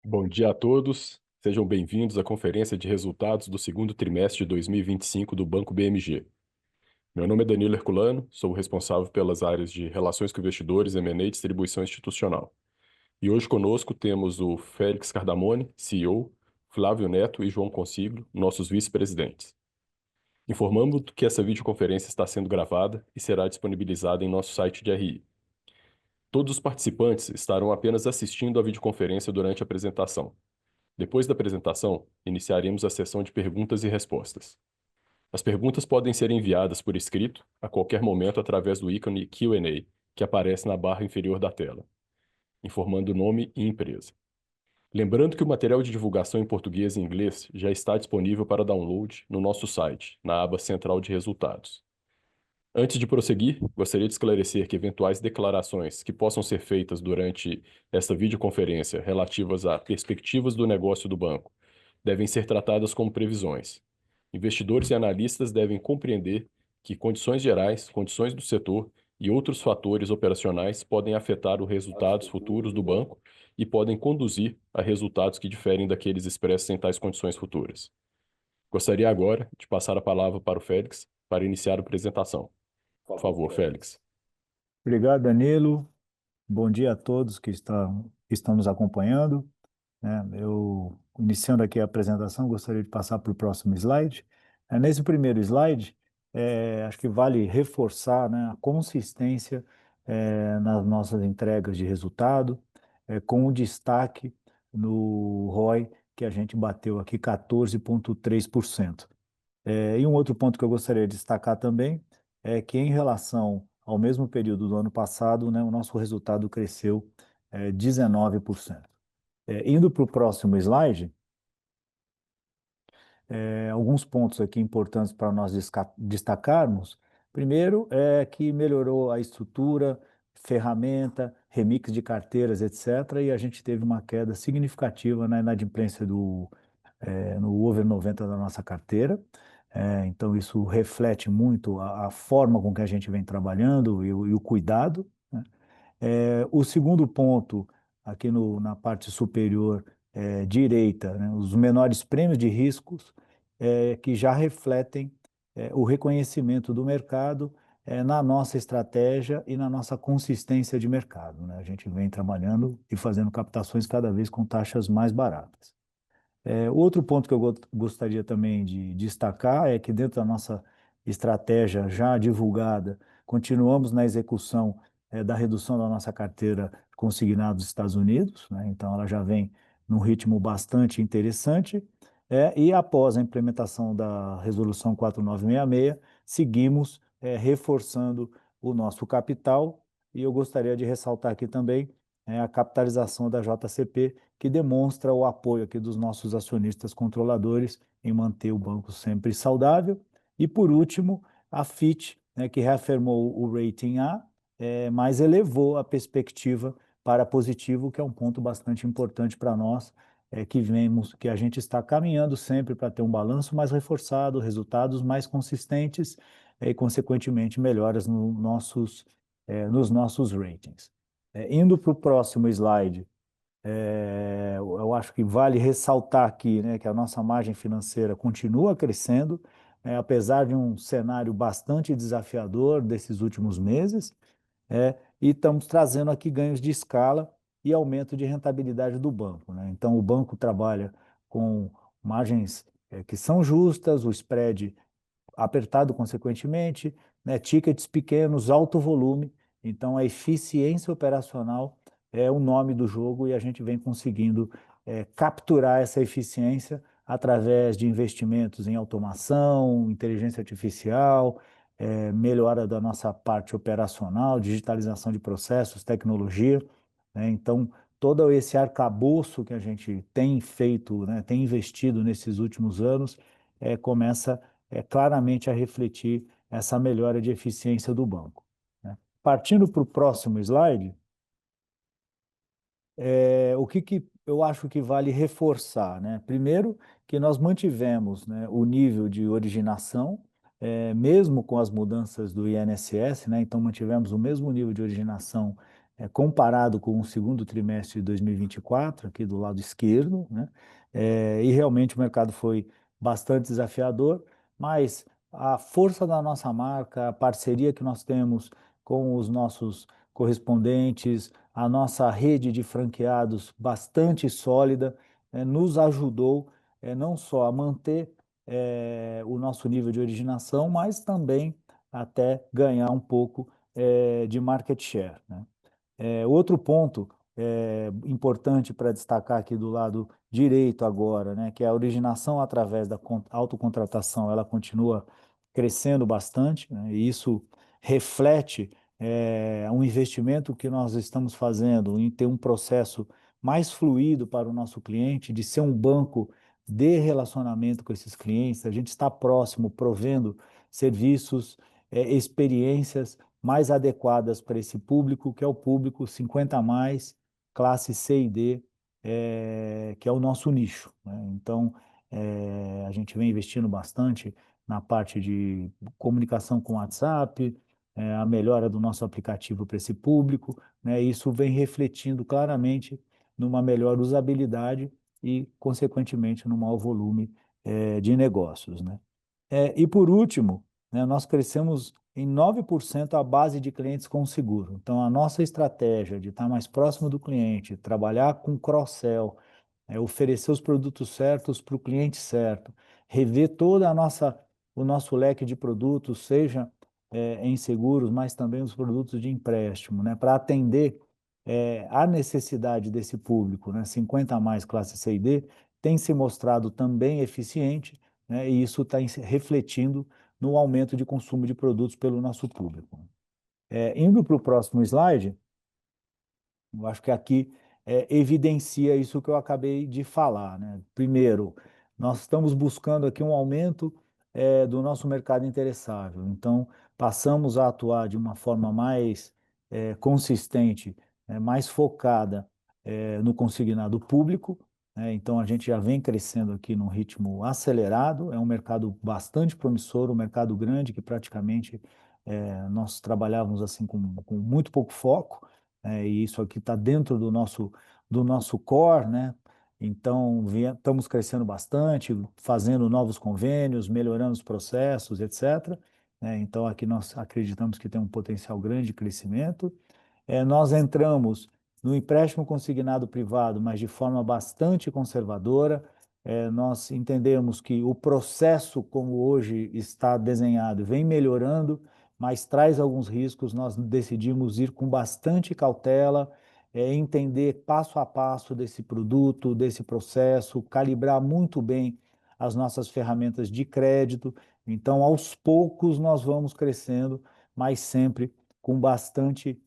Bom dia a todos. Sejam bem-vindos à conferência de resultados do segundo trimestre de 2025 do Banco BMG. Meu nome é Danilo Herculano, sou o responsável pelas áreas de Relações com Investidores, M&A e Distribuição Institucional. E hoje conosco temos o Félix Cardamone, CEO, Flávio Neto e João Consiglio, nossos vice-presidentes. Informamos que essa videoconferência está sendo gravada e será disponibilizada em nosso site de RI. Todos os participantes estarão apenas assistindo à videoconferência durante a apresentação. Depois da apresentação, iniciaremos a sessão de perguntas e respostas. As perguntas podem ser enviadas por escrito a qualquer momento através do ícone Q&A, que aparece na barra inferior da tela, informando nome e empresa. Lembrando que o material de divulgação em português e inglês já está disponível para download no nosso site, na aba Central de Resultados. Antes de prosseguir, gostaria de esclarecer que eventuais declarações que possam ser feitas durante esta videoconferência relativas a perspectivas do negócio do banco devem ser tratadas como previsões. Investidores e analistas devem compreender que condições gerais, condições do setor e outros fatores operacionais podem afetar os resultados futuros do banco e podem conduzir a resultados que diferem daqueles expressos em tais condições futuras. Gostaria agora de passar a palavra para o Félix para iniciar a apresentação. Por favor, Félix. Obrigado, Danilo. Bom dia a todos que estão nos acompanhando, né? Eu, iniciando aqui a apresentação, gostaria de passar para o próximo slide. Nesse primeiro slide, acho que vale reforçar, né, a consistência nas nossas entregas de resultado, com o destaque no ROI, que a gente bateu aqui 14,3%. E um outro ponto que eu gostaria de destacar também é que, em relação ao mesmo período do ano passado, né, o nosso resultado cresceu 19%. Indo para o próximo slide, alguns pontos aqui importantes para nós destacarmos. Primeiro é que melhorou a estrutura, ferramenta, remix de carteiras, etc. E a gente teve uma queda significativa na inadimplência no over 90 da nossa carteira. Então, isso reflete muito a forma com que a gente vem trabalhando e o cuidado, né? O segundo ponto, aqui na parte superior direita, né, os menores prêmios de riscos que já refletem o reconhecimento do mercado na nossa estratégia e na nossa consistência de mercado, né? A gente vem trabalhando e fazendo captações cada vez com taxas mais baratas. Outro ponto que eu gostaria também de destacar é que, dentro da nossa estratégia já divulgada, continuamos na execução da redução da nossa carteira consignada dos Estados Unidos, né? Então, ela já vem num ritmo bastante interessante. E após a implementação da Resolução 4966, seguimos reforçando o nosso capital. E eu gostaria de ressaltar aqui também a capitalização da JCP, que demonstra o apoio aqui dos nossos acionistas controladores em manter o banco sempre saudável. E, por último, a Fitch, né, que reafirmou o rating A, mas elevou a perspectiva para positivo, que é um ponto bastante importante para nós, que vemos que a gente está caminhando sempre para ter um balanço mais reforçado, resultados mais consistentes e, consequentemente, melhoras nos nossos ratings. Indo para o próximo slide, eu acho que vale ressaltar aqui, né, que a nossa margem financeira continua crescendo, apesar de um cenário bastante desafiador desses últimos meses, e estamos trazendo aqui ganhos de escala e aumento de rentabilidade do banco, né? Então, o banco trabalha com margens que são justas, o spread apertado consequentemente, né? Tickets pequenos, alto volume. Então, a eficiência operacional é o nome do jogo e a gente vem conseguindo capturar essa eficiência através de investimentos em automação, inteligência artificial, melhora da nossa parte operacional, digitalização de processos, tecnologia, né? Então, todo esse arcabouço que a gente tem feito, né, tem investido nesses últimos anos, começa claramente a refletir essa melhora de eficiência do banco, né? Partindo para o próximo slide, o que eu acho que vale reforçar, né? Primeiro, que nós mantivemos, né, o nível de originação, mesmo com as mudanças do INSS, né? Então, mantivemos o mesmo nível de originação comparado com o segundo trimestre de 2024, aqui do lado esquerdo, né? E realmente o mercado foi bastante desafiador, mas a força da nossa marca, a parceria que nós temos com os nossos correspondentes, a nossa rede de franqueados bastante sólida, nos ajudou não só a manter o nosso nível de originação, mas também até ganhar um pouco de market share, né? Outro ponto importante para destacar aqui do lado direito agora, né, que é a originação através da autocontratação, ela continua crescendo bastante, né, e isso reflete um investimento que nós estamos fazendo em ter um processo mais fluido para o nosso cliente, de ser um banco de relacionamento com esses clientes, a gente está próximo, provendo serviços, experiências mais adequadas para esse público, que é o público 50 a mais, classe C e D, que é o nosso nicho, né? Então, a gente vem investindo bastante na parte de comunicação com WhatsApp, a melhora do nosso aplicativo para esse público, né? Isso vem refletindo claramente numa melhor usabilidade e, consequentemente, no maior volume, de negócios, né? E por último, né, nós crescemos em 9% a base de clientes com seguro. Então, a nossa estratégia de estar mais próximo do cliente, trabalhar com cross-sell, oferecer os produtos certos para o cliente certo, rever toda a nossa, o nosso leque de produtos, seja em seguros, mas também os produtos de empréstimo, né, para atender a necessidade desse público, né, 50 a mais classe C e D, tem se mostrado também eficiente, né, e isso está refletindo no aumento de consumo de produtos pelo nosso público. Indo para o próximo slide, eu acho que aqui evidencia isso que eu acabei de falar, né? Primeiro, nós estamos buscando aqui um aumento do nosso mercado interessável. Então, passamos a atuar de uma forma mais consistente, mais focada no consignado público, né? Então, a gente já vem crescendo aqui num ritmo acelerado. É um mercado bastante promissor, um mercado grande que praticamente nós trabalhávamos assim com muito pouco foco, e isso aqui está dentro do nosso core, né? Então, estamos crescendo bastante, fazendo novos convênios, melhorando os processos, etc., né? Então, aqui nós acreditamos que tem um potencial grande de crescimento. Nós entramos no empréstimo consignado privado, mas de forma bastante conservadora. Nós entendemos que o processo, como hoje está desenhado, vem melhorando, mas traz alguns riscos. Nós decidimos ir com bastante cautela, entender passo a passo desse produto, desse processo, calibrar muito bem as nossas ferramentas de crédito. Então, aos poucos, nós vamos crescendo, mas sempre com bastante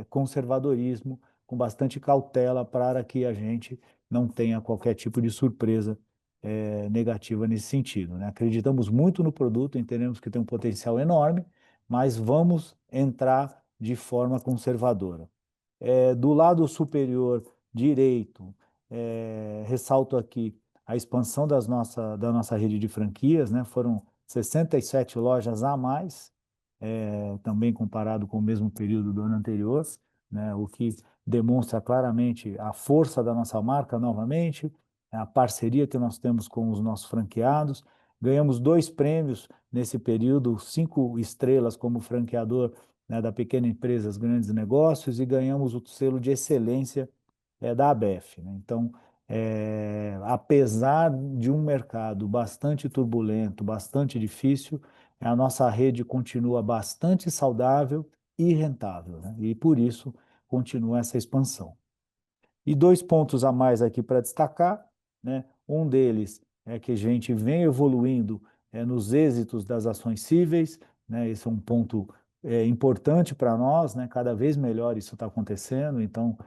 conservadorismo, com bastante cautela para que a gente não tenha qualquer tipo de surpresa negativa nesse sentido, né? Acreditamos muito no produto, entendemos que tem um potencial enorme, mas vamos entrar de forma conservadora. Do lado superior direito, ressalto aqui a expansão da nossa rede de franquias, né? Foram 67 lojas a mais, também comparado com o mesmo período do ano anterior, né? O que demonstra claramente a força da nossa marca novamente, a parceria que nós temos com os nossos franqueados. Ganhamos 2 prêmios nesse período, 5 estrelas como franqueador, né, da pequena empresas, grandes negócios, e ganhamos o selo de excelência da ABEF, né? Então, apesar de um mercado bastante turbulento, bastante difícil, a nossa rede continua bastante saudável e rentável, né? E por isso continua essa expansão. E 2 pontos a mais aqui para destacar, né? Um deles é que a gente vem evoluindo nos êxitos das ações cíveis, né? Esse é um ponto importante para nós, né? Cada vez melhor isso está acontecendo, então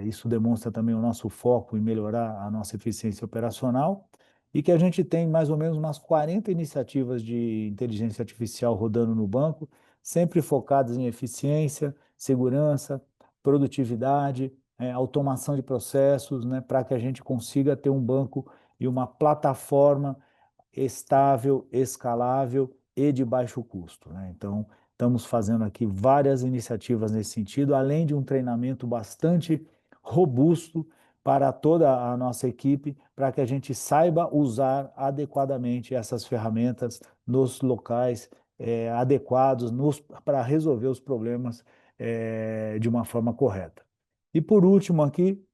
isso demonstra também o nosso foco em melhorar a nossa eficiência operacional e que a gente tem mais ou menos umas 40 iniciativas de inteligência artificial rodando no banco, sempre focadas em eficiência, segurança, produtividade, automação de processos, né, para que a gente consiga ter um banco e uma plataforma estável, escalável e de baixo custo, né? Então, Estamos fazendo aqui várias iniciativas nesse sentido, além de um treinamento bastante robusto para toda a nossa equipe, para que a gente saiba usar adequadamente essas ferramentas nos locais adequados para resolver os problemas de uma forma correta. E por último aqui,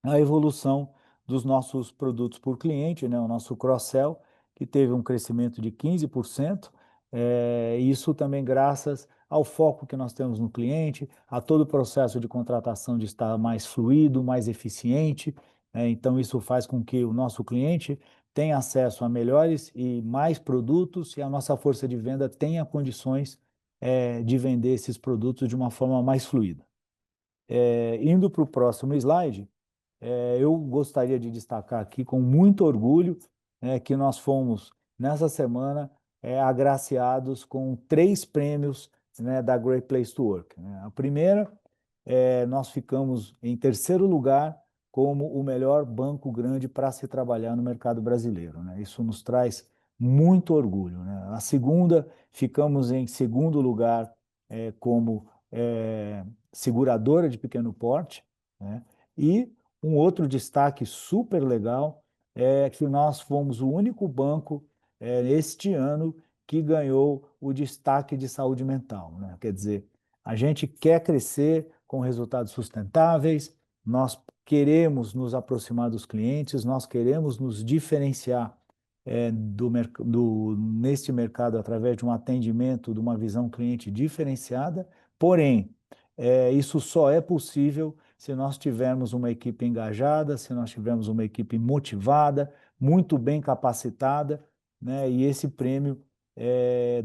a evolução dos nossos produtos por cliente, né, o nosso cross-sell, que teve um crescimento de 15%, isso também graças ao foco que nós temos no cliente, a todo o processo de contratação de estar mais fluido, mais eficiente, então isso faz com que o nosso cliente tenha acesso a melhores e mais produtos e a nossa força de venda tenha condições, de vender esses produtos de uma forma mais fluida. Indo para o próximo slide, eu gostaria de destacar aqui com muito orgulho, que nós fomos, nessa semana, agraciados com 3 prêmios, né, da Great Place to Work, né? A primeira, nós ficamos em terceiro lugar como o melhor banco grande para se trabalhar no mercado brasileiro, né? Isso nos traz muito orgulho, né? A segunda, ficamos em segundo lugar como seguradora de pequeno porte, né? E um outro destaque super legal é que nós fomos o único banco este ano que ganhou o destaque de saúde mental, né? Quer dizer, a gente quer crescer com resultados sustentáveis, nós queremos nos aproximar dos clientes, nós queremos nos diferenciar neste mercado através de um atendimento, de uma visão cliente diferenciada, porém, isso só é possível se nós tivermos uma equipe engajada, se nós tivermos uma equipe motivada, muito bem capacitada, né? E esse prêmio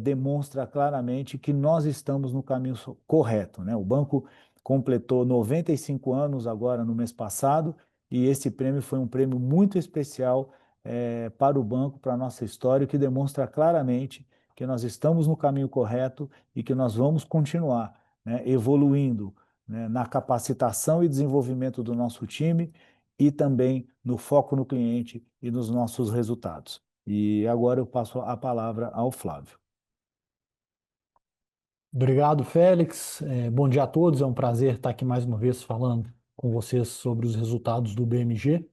demonstra claramente que nós estamos no caminho correto, né? O banco completou 95 anos agora no mês passado e esse prêmio foi um prêmio muito especial para o banco, para a nossa história, que demonstra claramente que nós estamos no caminho correto e que nós vamos continuar, né, evoluindo, né, na capacitação e desenvolvimento do nosso time e também no foco no cliente e nos nossos resultados. E agora eu passo a palavra ao Flávio. Obrigado, Félix. Bom dia a todos. É um prazer estar aqui mais uma vez falando com vocês sobre os resultados do BMG.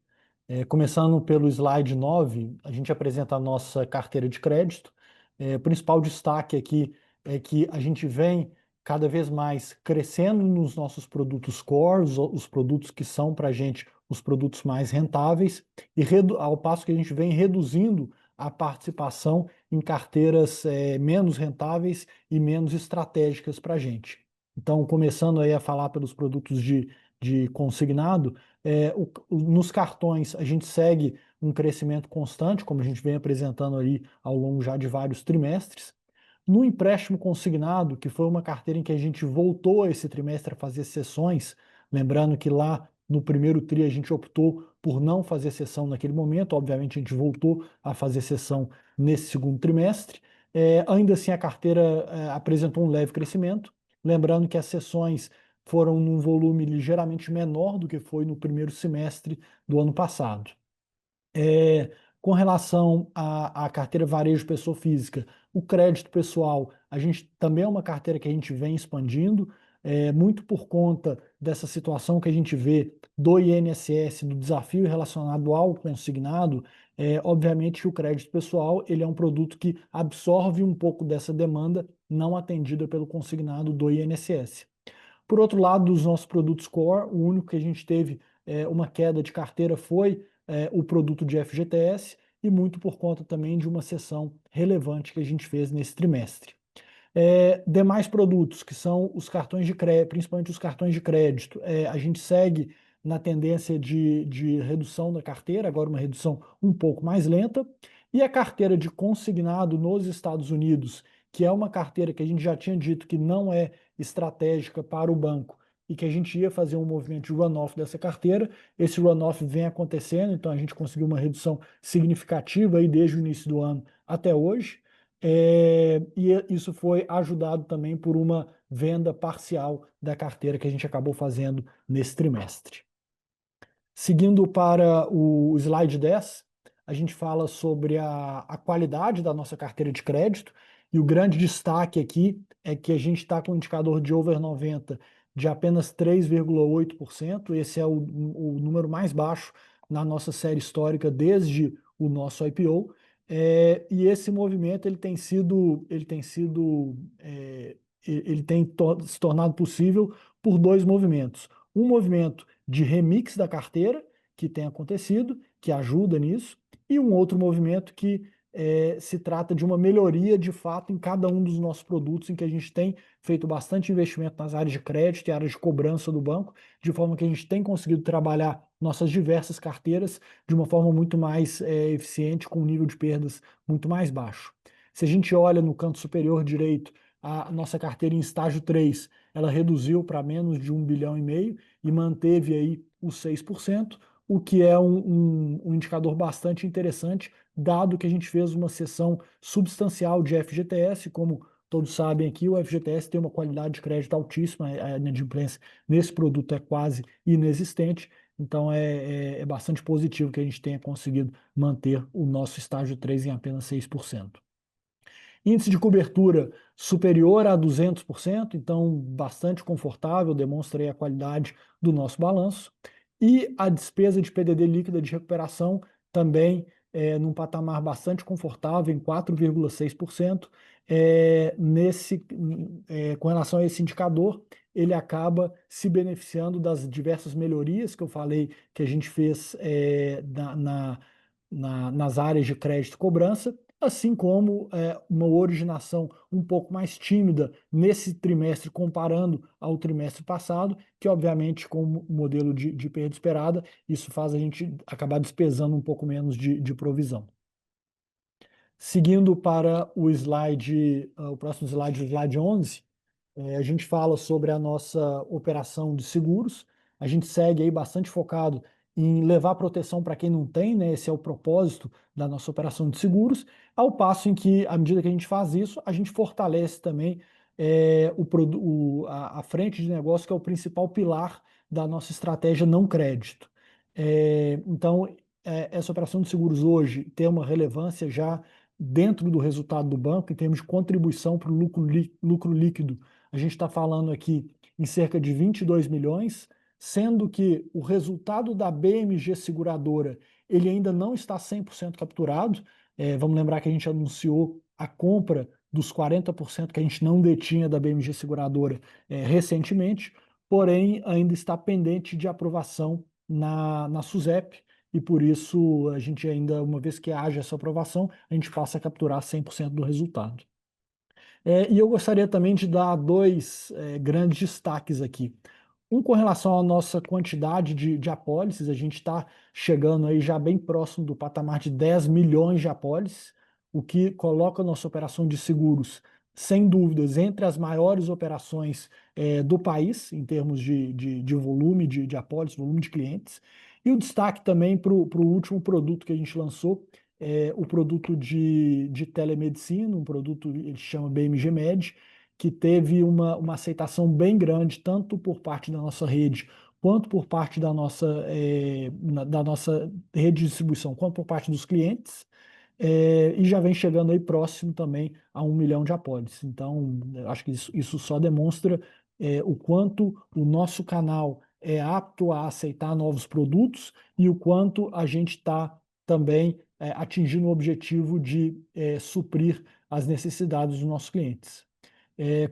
Começando pelo slide 9, a gente apresenta a nossa carteira de crédito. O principal destaque aqui é que a gente vem cada vez mais crescendo nos nossos produtos core, os produtos que são para a gente os produtos mais rentáveis, e ao passo que a gente vem reduzindo a participação em carteiras menos rentáveis e menos estratégicas para a gente. Então, começando aí a falar pelos produtos de consignado, nos cartões a gente segue um crescimento constante, como a gente vem apresentando aí ao longo já de vários trimestres. No empréstimo consignado, que foi uma carteira em que a gente voltou esse trimestre a fazer sessões, lembrando que lá no primeiro tri a gente optou por não fazer sessão naquele momento, obviamente a gente voltou a fazer sessão nesse segundo trimestre. Ainda assim a carteira apresentou um leve crescimento, lembrando que as sessões foram num volume ligeiramente menor do que foi no primeiro semestre do ano passado. Com relação à carteira varejo pessoa física, o crédito pessoal, a gente também é uma carteira que a gente vem expandindo, muito por conta dessa situação que a gente vê do INSS, do desafio relacionado ao consignado. Obviamente o crédito pessoal ele é um produto que absorve um pouco dessa demanda não atendida pelo consignado do INSS. Por outro lado, dos nossos produtos core, o único que a gente teve uma queda de carteira foi o produto de FGTS e muito por conta também de uma sessão relevante que a gente fez nesse trimestre. Demais produtos, que são os cartões de crédito, principalmente os cartões de crédito, a gente segue na tendência de redução da carteira, agora uma redução um pouco mais lenta, e a carteira de consignado nos Estados Unidos, que é uma carteira que a gente já tinha dito que não é estratégica para o banco e que a gente ia fazer um movimento de runoff dessa carteira. Esse runoff vem acontecendo, então a gente conseguiu uma redução significativa aí desde o início do ano até hoje. E isso foi ajudado também por uma venda parcial da carteira que a gente acabou fazendo nesse trimestre. Seguindo para o slide 10, a gente fala sobre a qualidade da nossa carteira de crédito. E o grande destaque aqui é que a gente está com um indicador de over 90 de apenas 3,8%. Esse é o número mais baixo na nossa série histórica desde o nosso IPO. E esse movimento ele tem se tornado possível por dois movimentos. Um movimento de remix da carteira, que tem acontecido, que ajuda nisso, e um outro movimento que se trata de uma melhoria de fato em cada um dos nossos produtos, em que a gente tem feito bastante investimento nas áreas de crédito e áreas de cobrança do banco, de forma que a gente tem conseguido trabalhar nossas diversas carteiras de uma forma muito mais eficiente, com um nível de perdas muito mais baixo. Se a gente olha no canto superior direito, a nossa carteira em estágio 3, ela reduziu para menos de 1,5 bilhão e manteve aí os 6%, o que é um indicador bastante interessante, dado que a gente fez uma cessão substancial de FGTS. Como todos sabem aqui, o FGTS tem uma qualidade de crédito altíssima, a inadimplência nesse produto é quase inexistente, então é bastante positivo que a gente tenha conseguido manter o nosso estágio 3 em apenas 6%. Índice de cobertura superior a 200%, então bastante confortável, demonstra aí a qualidade do nosso balanço. E a despesa de PDD líquida de recuperação também num patamar bastante confortável, em 4,6%. Com relação a esse indicador, ele acaba se beneficiando das diversas melhorias que eu falei que a gente fez nas áreas de crédito e cobrança, assim como uma originação um pouco mais tímida nesse trimestre, comparando ao trimestre passado, que obviamente com o modelo de perda esperada, isso faz a gente acabar despesando um pouco menos de provisão. Seguindo para o próximo slide, o slide 11, a gente fala sobre a nossa operação de seguros. A gente segue aí bastante focado em levar proteção para quem não tem, né? Esse é o propósito da nossa operação de seguros, ao passo em que, à medida que a gente faz isso, a gente fortalece também a frente de negócio, que é o principal pilar da nossa estratégia não crédito. Então, essa operação de seguros hoje tem uma relevância já dentro do resultado do banco, em termos de contribuição para o lucro líquido. A gente está falando aqui em cerca de 22 milhões, sendo que o resultado da BMG Seguradora ele ainda não está 100% capturado. Vamos lembrar que a gente anunciou a compra dos 40% que a gente não detinha da BMG Seguradora recentemente, porém ainda está pendente de aprovação na SUSEP, e por isso a gente ainda, uma vez que haja essa aprovação, a gente passa a capturar 100% do resultado. E eu gostaria também de dar dois grandes destaques aqui. Um com relação à nossa quantidade de apólices, a gente está chegando aí já bem próximo do patamar de 10 milhões de apólices, o que coloca a nossa operação de seguros, sem dúvidas, entre as maiores operações do país, em termos de volume de apólices, volume de clientes. E o destaque também para o último produto que a gente lançou, o produto de telemedicina, um produto que ele chama BMG Med, que teve uma aceitação bem grande, tanto por parte da nossa rede, quanto por parte da nossa rede de distribuição, quanto por parte dos clientes, e já vem chegando aí próximo também a 1 milhão de apólices. Então, eu acho que isso só demonstra o quanto o nosso canal é apto a aceitar novos produtos e o quanto a gente está também atingindo o objetivo de suprir as necessidades dos nossos clientes.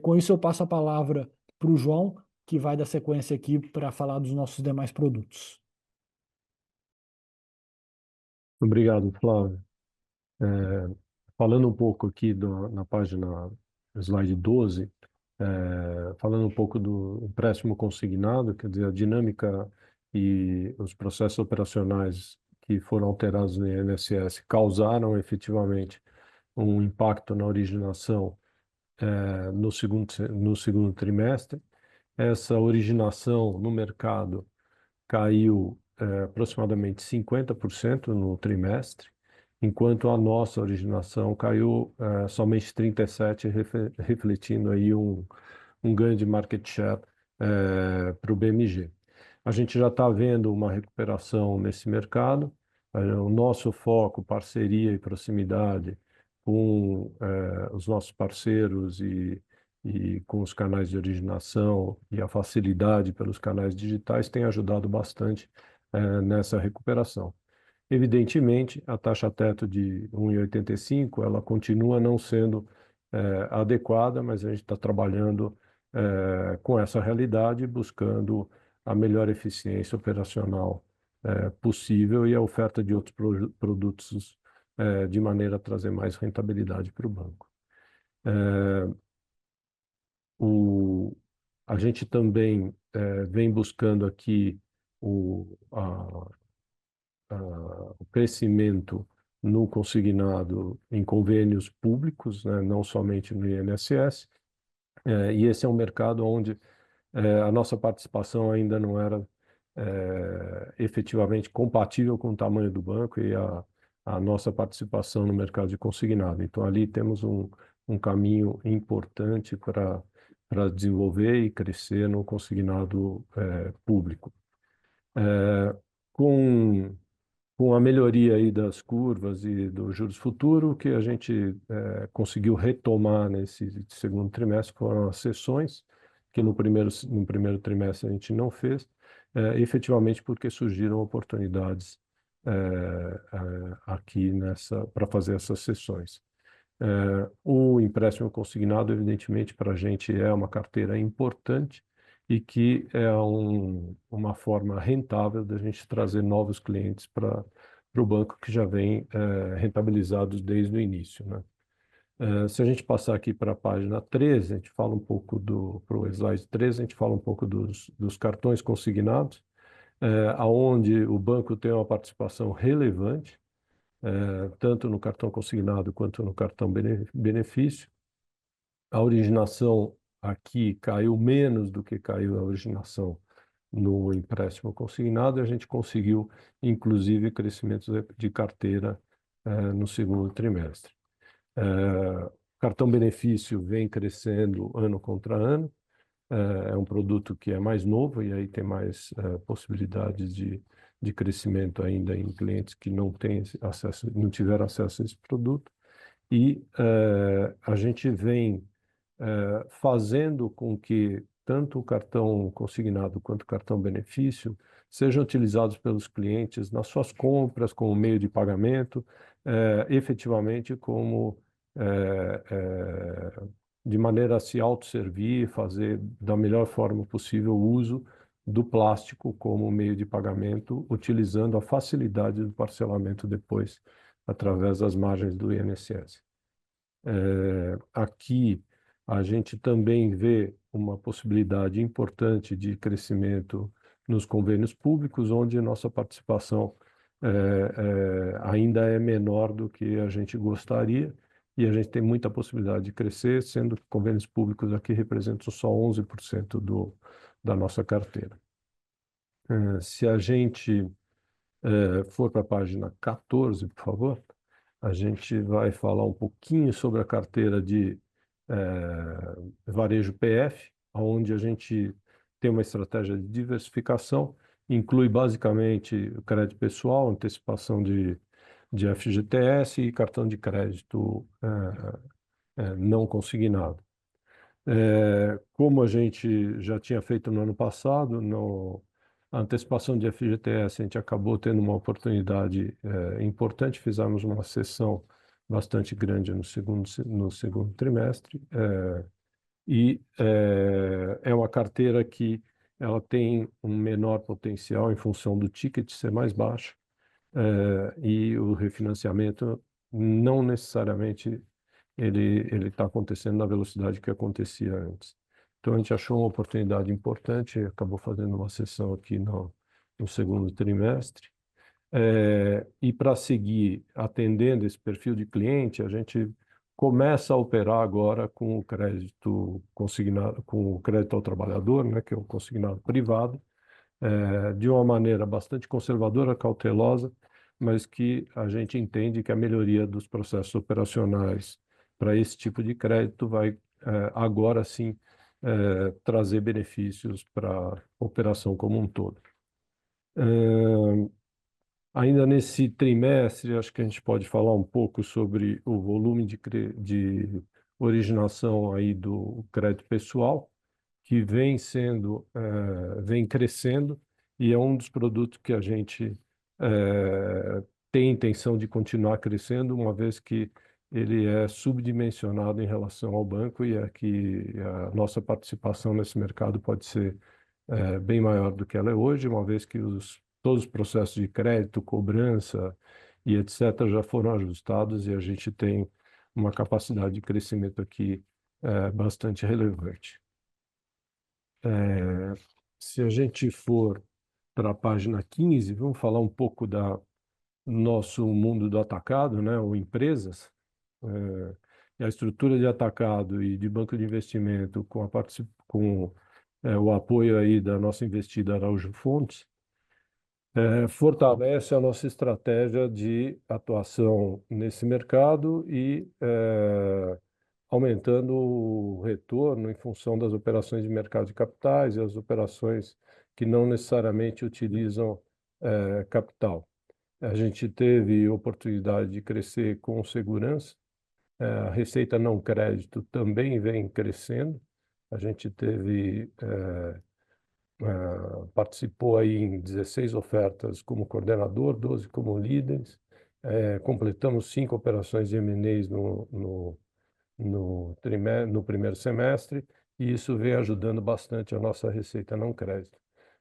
Com isso, eu passo a palavra para o João, que vai dar sequência aqui para falar dos nossos demais produtos. Obrigado, Flávio. Falando um pouco aqui na página slide 12, falando um pouco do empréstimo consignado, quer dizer, a dinâmica e os processos operacionais que foram alterados no INSS causaram efetivamente um impacto na originação no segundo trimestre. Essa originação no mercado caiu aproximadamente 50% no trimestre, enquanto a nossa originação caiu somente 37%, refletindo aí um ganho de market share para o BMG. A gente já está vendo uma recuperação nesse mercado. O nosso foco, parceria e proximidade com os nossos parceiros e com os canais de originação e a facilidade pelos canais digitais tem ajudado bastante nessa recuperação. Evidentemente, a taxa teto de 1,85 ela continua não sendo adequada, mas a gente está trabalhando com essa realidade, buscando a melhor eficiência operacional possível e a oferta de outros produtos de maneira a trazer mais rentabilidade para o banco. A gente também vem buscando aqui o crescimento no consignado em convênios públicos, né, não somente no INSS, e esse é um mercado onde a nossa participação ainda não era efetivamente compatível com o tamanho do banco e a nossa participação no mercado de consignado. Então, ali temos um caminho importante para desenvolver e crescer no consignado público. Com a melhoria aí das curvas e dos juros futuros, o que a gente conseguiu retomar nesse segundo trimestre foram as cessões, que no primeiro trimestre a gente não fez, efetivamente porque surgiram oportunidades aqui para fazer essas cessões. O empréstimo consignado, evidentemente, para a gente é uma carteira importante e que é uma forma rentável da gente trazer novos clientes para o banco que já vem rentabilizados desde o início, né? Se a gente passar aqui para a página 13, a gente fala um pouco para o slide 13, a gente fala um pouco dos cartões consignados, aonde o banco tem uma participação relevante, tanto no cartão consignado quanto no cartão benefício. A originação aqui caiu menos do que caiu a originação no empréstimo consignado, e a gente conseguiu, inclusive, crescimentos de carteira no segundo trimestre. O cartão benefício vem crescendo ano contra ano, é um produto que é mais novo e aí tem mais possibilidades de crescimento ainda em clientes que não tiveram acesso a esse produto. E a gente vem fazendo com que tanto o cartão consignado quanto o cartão benefício sejam utilizados pelos clientes nas suas compras como meio de pagamento, efetivamente como de maneira a se autosservir, fazer da melhor forma possível o uso do plástico como meio de pagamento, utilizando a facilidade do parcelamento depois através das margens do INSS. Aqui a gente também vê uma possibilidade importante de crescimento nos convênios públicos, onde nossa participação ainda é menor do que a gente gostaria, e a gente tem muita possibilidade de crescer, sendo que convênios públicos aqui representam só 11% da nossa carteira. Se a gente for para a página 14, por favor, a gente vai falar um pouquinho sobre a carteira de varejo PF, onde a gente tem uma estratégia de diversificação, inclui basicamente o crédito pessoal, antecipação de FGTS e cartão de crédito não consignado. Como a gente já tinha feito no ano passado, a antecipação de FGTS, a gente acabou tendo uma oportunidade importante, fizemos uma sessão bastante grande no segundo trimestre, e é uma carteira que ela tem um menor potencial em função do ticket ser mais baixo, e o refinanciamento não necessariamente ele está acontecendo na velocidade que acontecia antes. Então, a gente achou uma oportunidade importante, acabou fazendo uma sessão aqui no segundo trimestre. E para seguir atendendo esse perfil de cliente, a gente começa a operar agora com o crédito consignado, com o crédito ao trabalhador, né, que é o consignado privado, de uma maneira bastante conservadora, cautelosa, mas que a gente entende que a melhoria dos processos operacionais para esse tipo de crédito vai agora sim trazer benefícios para a operação como um todo. Ainda nesse trimestre, acho que a gente pode falar um pouco sobre o volume de originação aí do crédito pessoal, que vem crescendo e é um dos produtos que a gente tem intenção de continuar crescendo, uma vez que ele é subdimensionado em relação ao banco e é que a nossa participação nesse mercado pode ser bem maior do que ela é hoje, uma vez que todos os processos de crédito, cobrança e etc. já foram ajustados e a gente tem uma capacidade de crescimento aqui bastante relevante. Se a gente for para a página 15, vamos falar um pouco da nosso mundo do atacado, né, ou empresas. E a estrutura de atacado e de banco de investimento com o apoio aí da nossa investida Araújo Fontes, fortalece a nossa estratégia de atuação nesse mercado e aumentando o retorno em função das operações de mercado de capitais e as operações que não necessariamente utilizam capital. A gente teve oportunidade de crescer com segurança. A receita não crédito também vem crescendo. A gente participou aí em 16 ofertas como coordenador, 12 como líderes. Completamos 5 operações de M&As no primeiro semestre, e isso vem ajudando bastante a nossa receita não crédito.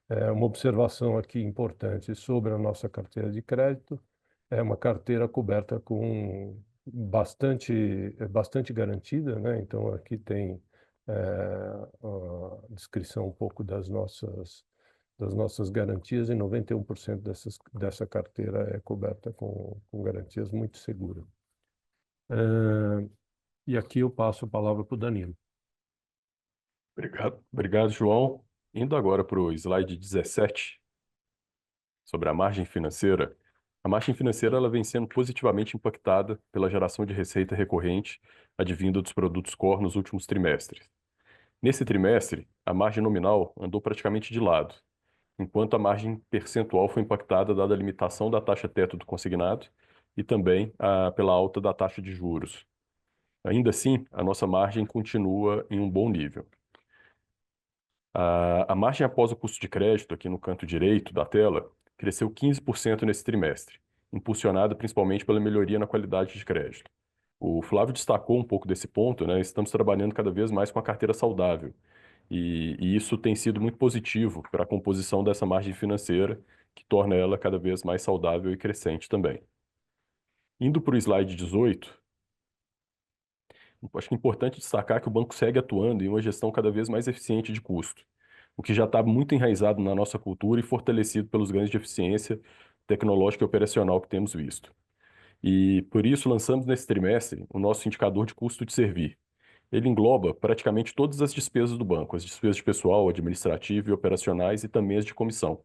Uma observação aqui importante sobre a nossa carteira de crédito: é uma carteira coberta com bastante garantida, né? Então aqui tem a descrição um pouco das nossas garantias, e 91% dessa carteira é coberta com garantias muito seguras. E aqui eu passo a palavra para o Danilo. Obrigado, João. Indo agora para o slide 17, sobre a margem financeira. A margem financeira ela vem sendo positivamente impactada pela geração de receita recorrente advinda dos produtos core nos últimos trimestres. Nesse trimestre, a margem nominal andou praticamente de lado, enquanto a margem percentual foi impactada dada a limitação da taxa teto do consignado e também pela alta da taxa de juros. Ainda assim, a nossa margem continua em um bom nível. A margem após o custo de crédito, aqui no canto direito da tela, cresceu 15% nesse trimestre, impulsionada principalmente pela melhoria na qualidade de crédito. O Flávio destacou um pouco desse ponto, né? Estamos trabalhando cada vez mais com a carteira saudável, e isso tem sido muito positivo para a composição dessa margem financeira, que torna ela cada vez mais saudável e crescente também. Indo para o slide 18, acho que é importante destacar que o banco segue atuando em uma gestão cada vez mais eficiente de custo, o que já está muito enraizado na nossa cultura e fortalecido pelos ganhos de eficiência tecnológica e operacional que temos visto. E por isso lançamos nesse trimestre o nosso indicador de custo de servir. Ele engloba praticamente todas as despesas do banco, as despesas de pessoal, administrativo e operacionais, e também as de comissão.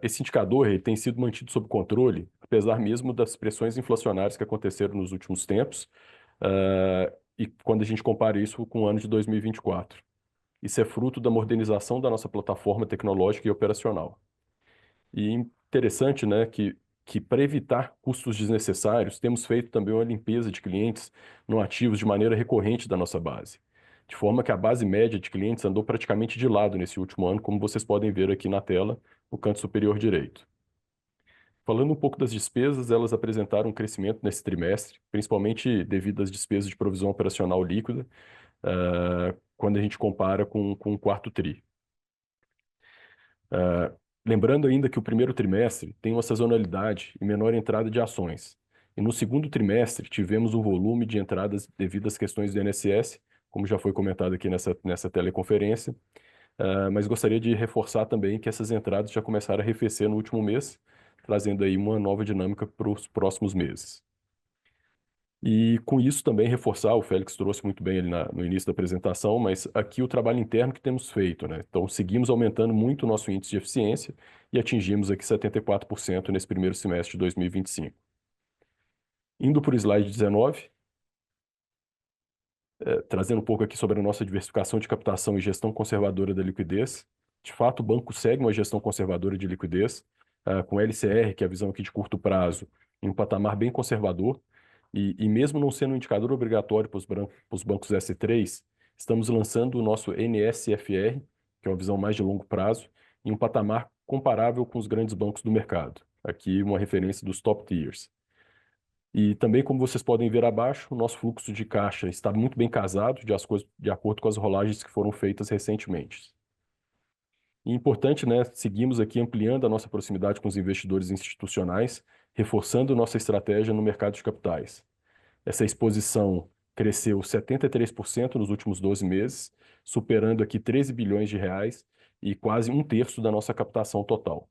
Esse indicador ele tem sido mantido sob controle, apesar mesmo das pressões inflacionárias que aconteceram nos últimos tempos, e quando a gente compara isso com o ano de 2024. Isso é fruto da modernização da nossa plataforma tecnológica e operacional. E interessante, né, que para evitar custos desnecessários, temos feito também uma limpeza de clientes não ativos de maneira recorrente da nossa base, de forma que a base média de clientes andou praticamente de lado nesse último ano, como vocês podem ver aqui na tela, no canto superior direito. Falando um pouco das despesas, elas apresentaram um crescimento nesse trimestre, principalmente devido às despesas de provisão operacional líquida, quando a gente compara com o quarto tri. Lembrando ainda que o primeiro trimestre tem uma sazonalidade e menor entrada de ações. E no segundo trimestre tivemos um volume de entradas devido às questões do INSS, como já foi comentado aqui nessa teleconferência, mas gostaria de reforçar também que essas entradas já começaram a arrefecer no último mês, trazendo aí uma nova dinâmica para os próximos meses. E com isso também reforçar, o Félix trouxe muito bem ali no início da apresentação, mas aqui o trabalho interno que temos feito, né? Então seguimos aumentando muito o nosso índice de eficiência e atingimos aqui 74% nesse primeiro semestre de 2025. Indo para o slide 19, trazendo um pouco aqui sobre a nossa diversificação de captação e gestão conservadora da liquidez. De fato, o banco segue uma gestão conservadora de liquidez, com LCR, que é a visão aqui de curto prazo, em um patamar bem conservador, e mesmo não sendo um indicador obrigatório para os bancos S3, estamos lançando o nosso NSFR, que é uma visão mais de longo prazo, em um patamar comparável com os grandes bancos do mercado. Aqui uma referência dos top tiers. E também, como vocês podem ver abaixo, o nosso fluxo de caixa está muito bem casado, de acordo com as rolagens que foram feitas recentemente. E importante, né, seguimos aqui ampliando a nossa proximidade com os investidores institucionais, reforçando nossa estratégia no mercado de capitais. Essa exposição cresceu 73% nos últimos 12 meses, superando aqui 13 bilhões de reais e quase um terço da nossa captação total.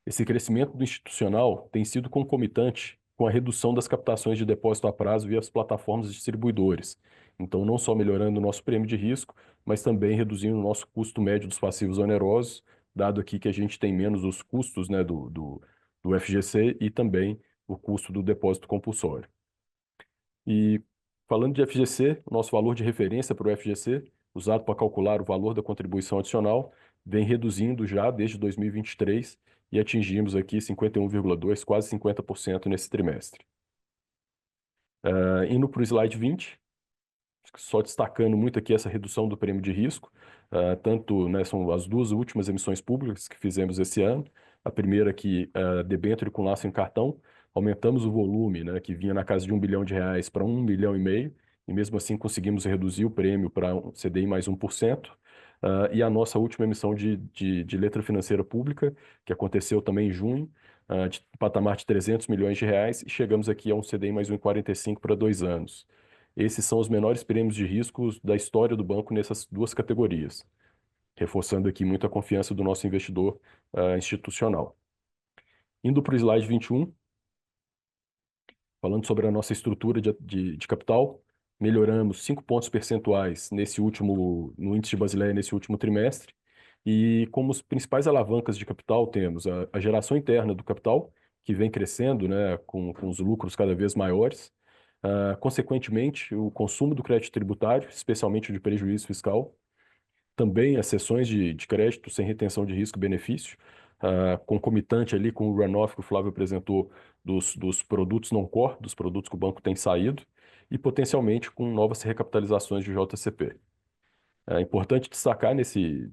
Esse crescimento do institucional tem sido concomitante com a redução das captações de depósito a prazo via as plataformas distribuidores. Então, não só melhorando o nosso prêmio de risco, mas também reduzindo o nosso custo médio dos passivos onerosos, dado aqui que a gente tem menos os custos, né, do FGC e também o custo do depósito compulsório. E falando de FGC, o nosso valor de referência para o FGC, usado para calcular o valor da contribuição adicional, vem reduzindo já desde 2023 e atingimos aqui 51,2%, quase 50% nesse trimestre. Indo para o slide 20, só destacando muito aqui essa redução do prêmio de risco, tanto, né, são as duas últimas emissões públicas que fizemos esse ano. A primeira aqui, debênture com laço em cartão, aumentamos o volume, né, que vinha na casa de R$ 1 bilhão para 1,5 bilhão, e mesmo assim conseguimos reduzir o prêmio para um CDI mais 1%. E a nossa última emissão de letra financeira pública, que aconteceu também em junho, de patamar de 300 milhões de reais, e chegamos aqui a um CDI mais 1,45 para 2 anos. Esses são os menores prêmios de riscos da história do banco nessas duas categorias, reforçando aqui muito a confiança do nosso investidor institucional. Indo para o slide 21, falando sobre a nossa estrutura de capital, melhoramos 5 pontos percentuais no índice de Basileia nesse último trimestre, e como as principais alavancas de capital temos a geração interna do capital, que vem crescendo, né, com os lucros cada vez maiores, consequentemente, o consumo do crédito tributário, especialmente o de prejuízo fiscal, também as cessões de crédito sem retenção de risco e benefício, concomitante ali com o runoff que o Flávio apresentou dos produtos não core, dos produtos que o banco tem saído, e potencialmente com novas recapitalizações de JCP. É importante destacar nesse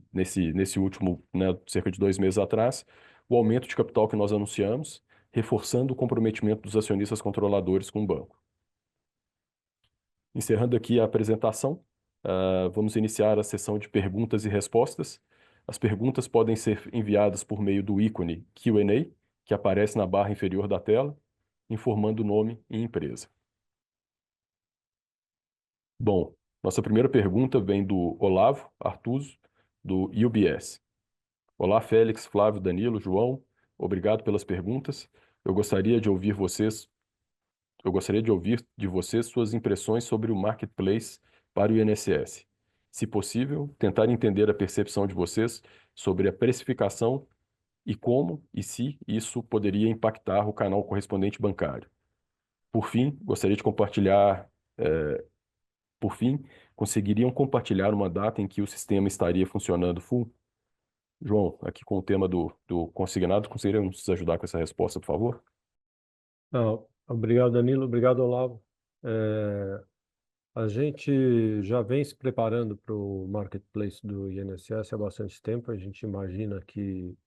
último, né, cerca de 2 meses atrás, o aumento de capital que nós anunciamos, reforçando o comprometimento dos acionistas controladores com o banco. Encerrando aqui a apresentação, vamos iniciar a sessão de perguntas e respostas. As perguntas podem ser enviadas por meio do ícone Q&A, que aparece na barra inferior da tela, informando o nome e empresa. Bom, nossa primeira pergunta vem do Olavo Artuso, do UBS. Olá, Félix, Flávio, Danilo, João, obrigado pelas perguntas. Eu gostaria de ouvir de vocês suas impressões sobre o marketplace para o INSS. Se possível, tentar entender a percepção de vocês sobre a precificação e como e se isso poderia impactar o canal correspondente bancário. Por fim, conseguiriam compartilhar uma data em que o sistema estaria funcionando full? João, aqui com o tema do consignado, conseguiriam nos ajudar com essa resposta, por favor? Obrigado, Danilo. Obrigado, Olavo. A gente já vem se preparando para o marketplace do INSS há bastante tempo. A gente imagina que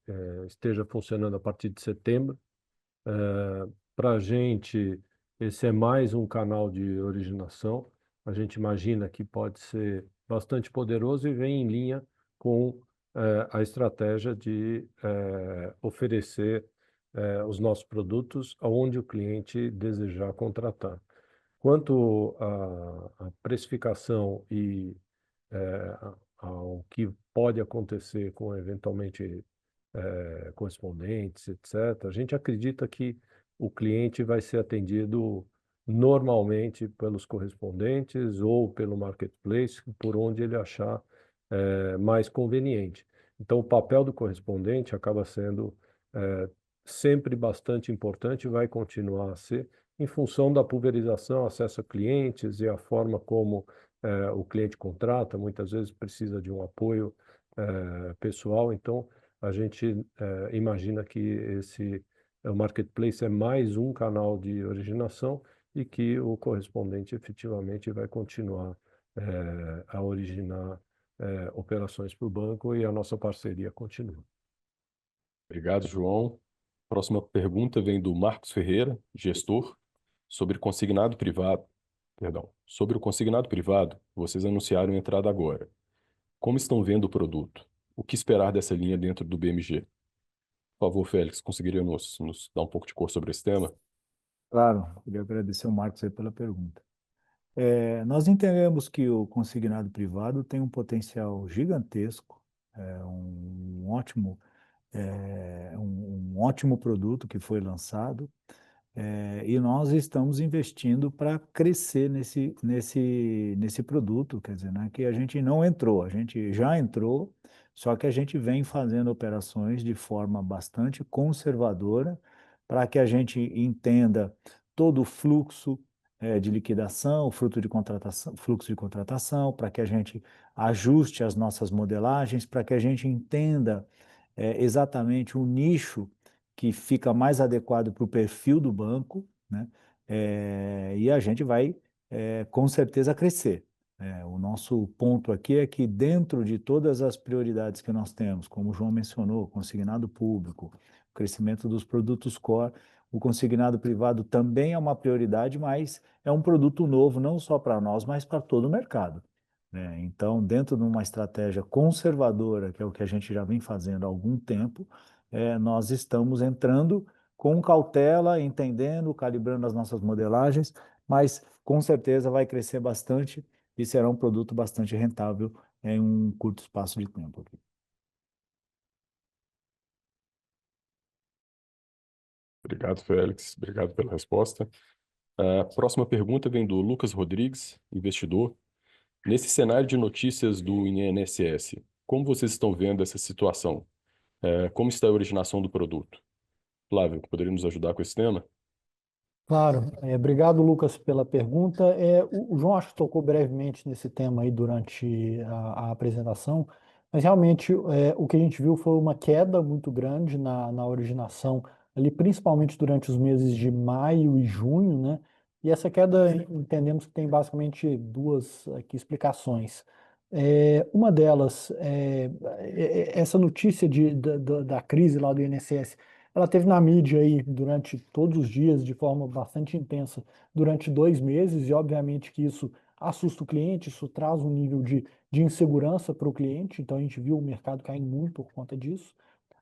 esteja funcionando a partir de setembro. Para a gente, esse é mais um canal de originação. A gente imagina que pode ser bastante poderoso e vem em linha com a estratégia de oferecer os nossos produtos aonde o cliente desejar contratar. Quanto à precificação e ao que pode acontecer com eventualmente correspondentes, etc., a gente acredita que o cliente vai ser atendido normalmente pelos correspondentes ou pelo marketplace, por onde ele achar mais conveniente. Então, o papel do correspondente acaba sendo sempre bastante importante e vai continuar a ser, em função da pulverização, acesso a clientes e a forma como o cliente contrata, muitas vezes precisa de um apoio pessoal. Então, a gente imagina que o marketplace é mais um canal de originação e que o correspondente efetivamente vai continuar a originar operações para o banco e a nossa parceria continua. Obrigado, João. Próxima pergunta vem do Marcos Ferreira, gestor, sobre consignado privado. Perdão. Sobre o consignado privado, vocês anunciaram entrada agora. Como estão vendo o produto? O que esperar dessa linha dentro do BMG? Por favor, Félix, conseguiria nos dar um pouco de cor sobre esse tema? Claro, queria agradecer o Marcos aí pela pergunta. Nós entendemos que o consignado privado tem um potencial gigantesco, é um ótimo produto que foi lançado, e nós estamos investindo para crescer nesse produto, quer dizer, né, que a gente não entrou, a gente já entrou, só que a gente vem fazendo operações de forma bastante conservadora para que a gente entenda todo o fluxo de liquidação, fluxo de contratação, para que a gente ajuste as nossas modelagens, para que a gente entenda exatamente o nicho que fica mais adequado para o perfil do banco, né? E a gente vai, com certeza, crescer. O nosso ponto aqui é que, dentro de todas as prioridades que nós temos, como o João mencionou, consignado público, o crescimento dos produtos core, o consignado privado também é uma prioridade, mas é um produto novo, não só para nós, mas para todo o mercado, né? Então, dentro de uma estratégia conservadora, que é o que a gente já vem fazendo há algum tempo, nós estamos entrando com cautela, entendendo, calibrando as nossas modelagens, mas com certeza vai crescer bastante e será um produto bastante rentável em um curto espaço de tempo aqui. Obrigado, Félix. Obrigado pela resposta. A próxima pergunta vem do Lucas Rodrigues, investidor. Nesse cenário de notícias do INSS, como vocês estão vendo essa situação? Como está a originação do produto? Flávio, poderia nos ajudar com esse tema? Claro, obrigado, Lucas, pela pergunta. O João acho que tocou brevemente nesse tema aí durante a apresentação, mas realmente o que a gente viu foi uma queda muito grande na originação, ali principalmente durante os meses de maio e junho, né? E essa queda entendemos que tem basicamente duas aqui explicações. Uma delas essa notícia da crise lá do INSS. Ela teve na mídia aí durante todos os dias, de forma bastante intensa, durante 2 meses, e obviamente que isso assusta o cliente, isso traz um nível de insegurança para o cliente, então a gente viu o mercado caindo muito por conta disso.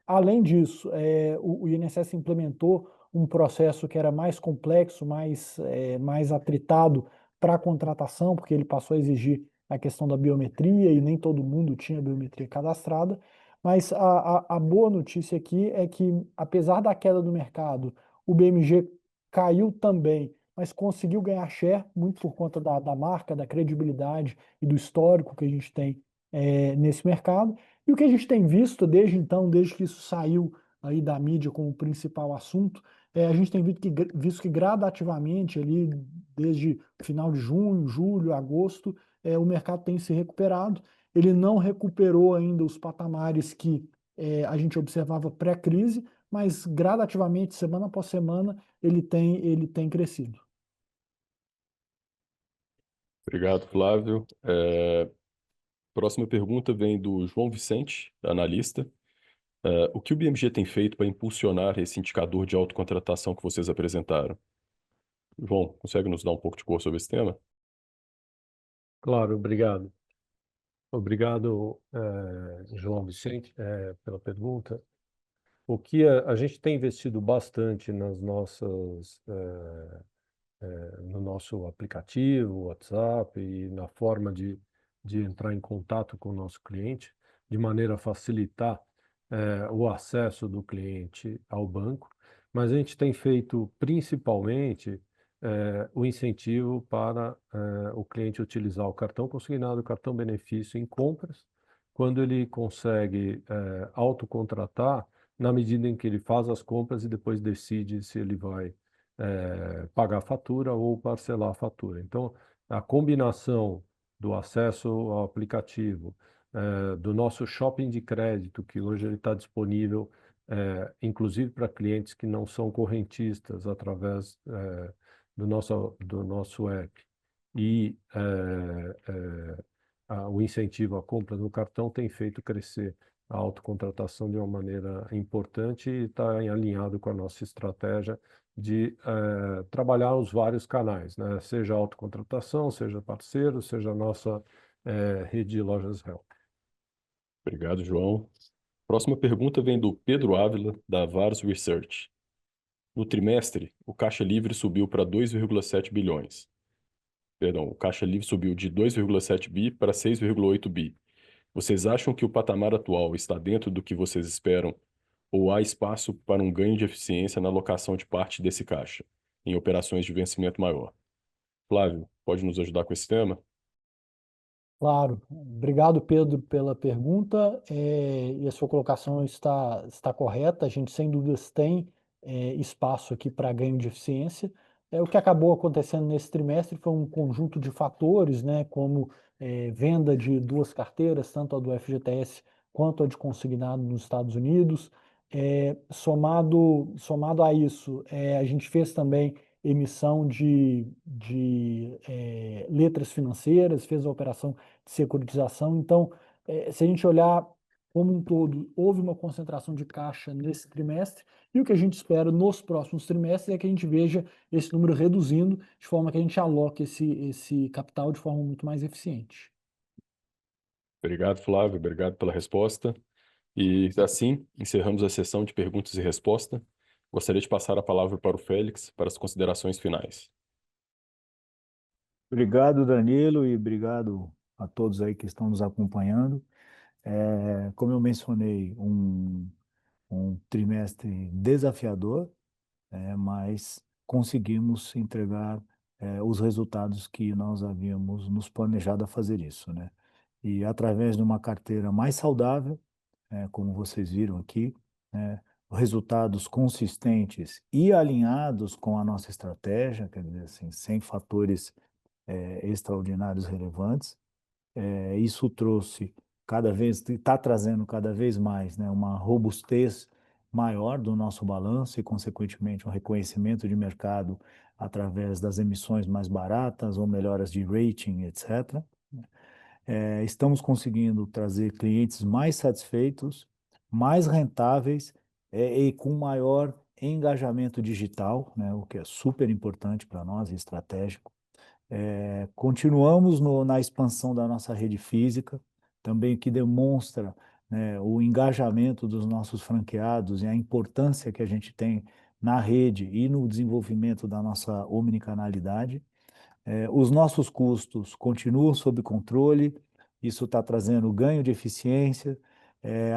Além disso, o INSS implementou um processo que era mais complexo, mais atritado para a contratação, porque ele passou a exigir a questão da biometria e nem todo mundo tinha biometria cadastrada. Mas a boa notícia aqui é que, apesar da queda do mercado, o BMG caiu também, mas conseguiu ganhar share, muito por conta da marca, da credibilidade e do histórico que a gente tem nesse mercado. E o que a gente tem visto desde então, desde que isso saiu aí da mídia como principal assunto, a gente tem visto que gradativamente ali, desde final de junho, julho, agosto, o mercado tem se recuperado. Ele não recuperou ainda os patamares que a gente observava pré-crise, mas gradativamente, semana após semana, ele tem crescido. Obrigado, Flávio. Próxima pergunta vem do João Vicente, analista. O que o BMG tem feito para impulsionar esse indicador de autocontratação que vocês apresentaram? João, consegue nos dar um pouco de cor sobre esse tema? Claro, obrigado. Obrigado, João Vicente, pela pergunta. O que a gente tem investido bastante no nosso aplicativo, WhatsApp e na forma de entrar em contato com o nosso cliente, de maneira a facilitar o acesso do cliente ao banco, mas a gente tem feito principalmente o incentivo para o cliente utilizar o cartão consignado, o cartão benefício em compras, quando ele consegue autocontratar, na medida em que ele faz as compras e depois decide se ele vai pagar a fatura ou parcelar a fatura. Então, a combinação do acesso ao aplicativo, do nosso shopping de crédito, que hoje ele está disponível, inclusive para clientes que não são correntistas, através do nosso app. E o incentivo à compra no cartão tem feito crescer a autocontratação de uma maneira importante e está alinhado com a nossa estratégia de trabalhar os vários canais, né? Seja autocontratação, seja parceiro, seja a nossa rede de lojas Help. Obrigado, João. Próxima pergunta vem do Pedro Ávila, da Varus Research. No trimestre, o caixa livre subiu para 2,7 bilhões. Perdão, o caixa livre subiu de 2,7 bi para 6,8 bi. Vocês acham que o patamar atual está dentro do que vocês esperam ou há espaço para um ganho de eficiência na alocação de parte desse caixa em operações de vencimento maior? Flávio, pode nos ajudar com esse tema? Claro. Obrigado, Pedro, pela pergunta. E a sua colocação está correta. A gente, sem dúvidas, tem espaço aqui para ganho de eficiência. O que acabou acontecendo nesse trimestre foi um conjunto de fatores, né, como venda de duas carteiras, tanto a do FGTS quanto a de consignado nos Estados Unidos. Somado a isso, a gente fez também emissão de letras financeiras, fez a operação de securitização. Então, se a gente olhar como um todo, houve uma concentração de caixa nesse trimestre, e o que a gente espera nos próximos trimestres é que a gente veja esse número reduzindo, de forma que a gente aloque esse capital de forma muito mais eficiente. Obrigado, Flávio. Obrigado pela resposta. E assim, encerramos a sessão de perguntas e respostas. Gostaria de passar a palavra para o Félix para as considerações finais. Obrigado, Danilo, e obrigado a todos aí que estão nos acompanhando. Como eu mencionei, um trimestre desafiador, mas conseguimos entregar os resultados que nós havíamos nos planejado a fazer isso, né? E através de uma carteira mais saudável, como vocês viram aqui, né, resultados consistentes e alinhados com a nossa estratégia, quer dizer assim, sem fatores extraordinários relevantes. Isso trouxe está trazendo cada vez mais, né, uma robustez maior do nosso balanço e, consequentemente, um reconhecimento de mercado através das emissões mais baratas ou melhoras de rating, etc. Estamos conseguindo trazer clientes mais satisfeitos, mais rentáveis e com maior engajamento digital, né, o que é super importante para nós e estratégico. Continuamos na expansão da nossa rede física, também que demonstra, né, o engajamento dos nossos franqueados e a importância que a gente tem na rede e no desenvolvimento da nossa omnicanalidade. Os nossos custos continuam sob controle, isso está trazendo ganho de eficiência,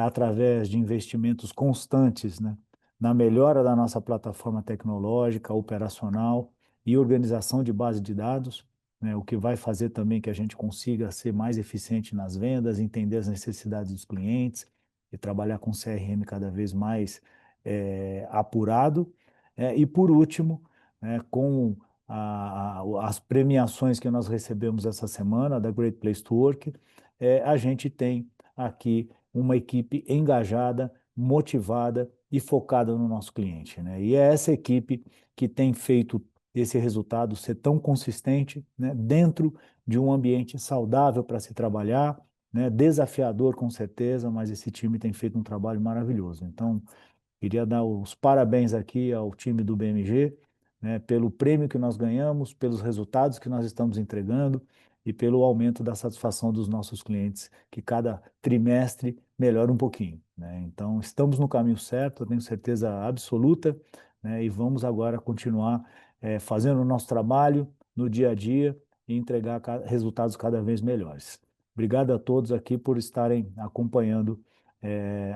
através de investimentos constantes, né, na melhora da nossa plataforma tecnológica, operacional e organização de base de dados, né, o que vai fazer também que a gente consiga ser mais eficiente nas vendas, entender as necessidades dos clientes e trabalhar com CRM cada vez mais apurado. E por último, com as premiações que nós recebemos essa semana da Great Place to Work, a gente tem aqui uma equipe engajada, motivada e focada no nosso cliente, né? E é essa equipe que tem feito esse resultado ser tão consistente, né, dentro de um ambiente saudável para se trabalhar, né, desafiador com certeza, mas esse time tem feito um trabalho maravilhoso. Então, queria dar os parabéns aqui ao time do BMG, né, pelo prêmio que nós ganhamos, pelos resultados que nós estamos entregando e pelo aumento da satisfação dos nossos clientes, que cada trimestre melhora um pouquinho, né? Então, estamos no caminho certo, eu tenho certeza absoluta, né, e vamos agora continuar fazendo o nosso trabalho no dia a dia e entregar resultados cada vez melhores. Obrigado a todos aqui por estarem acompanhando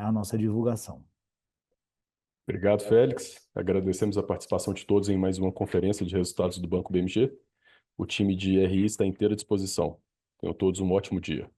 a nossa divulgação. Obrigado, Félix. Agradecemos a participação de todos em mais uma conferência de resultados do Banco BMG. O time de RI está à inteira disposição. Tenham todos um ótimo dia.